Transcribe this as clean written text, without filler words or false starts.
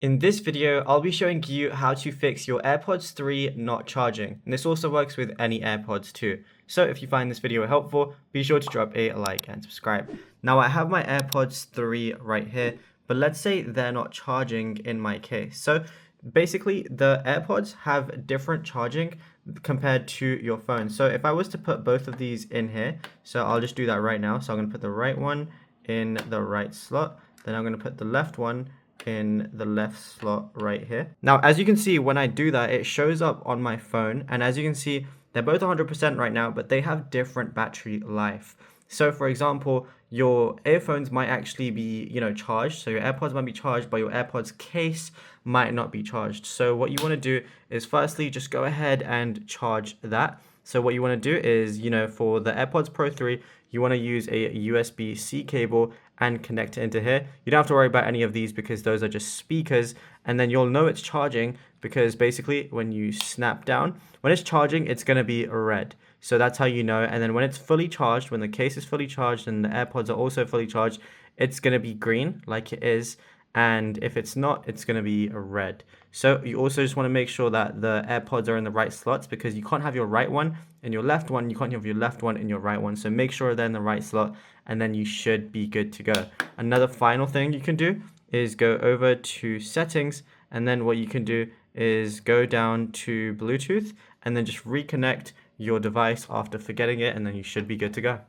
In this video, I'll be showing you how to fix your AirPods 3 not charging. And this also works with any AirPods too. So if you find this video helpful, be sure to drop a like and subscribe. Now I have my AirPods 3 right here, but let's say they're not charging in my case. So basically the AirPods have different charging compared to your phone. So if I was to put both of these in here, so I'll just do that right now. So I'm going to put the right one in the right slot. Then I'm going to put the left one in the left slot right here. Now, as you can see, when I do that, it shows up on my phone. And as you can see, they're both 100% right now, but they have different battery life. So for example, your earphones might actually be, charged. So your AirPods might be charged, but your AirPods case might not be charged. So what you want to do is firstly, just go ahead and charge that. So what you want to do is, for the AirPods Pro 3, you want to use a USB-C cable and connect it into here. You don't have to worry about any of these because those are just speakers, and then you'll know it's charging because basically when you snap down, when it's charging, it's going to be red. So that's how you know. And then when it's fully charged, when the case is fully charged and the AirPods are also fully charged, it's going to be green like it is. And if it's not, it's going to be red. So you also just want to make sure that the AirPods are in the right slots because you can't have your right one in your left one. You can't have your left one in your right one. So make sure they're in the right slot and then you should be good to go. Another final thing you can do is go over to settings, and then what you can do is go down to Bluetooth and then just reconnect your device after forgetting it, and then you should be good to go.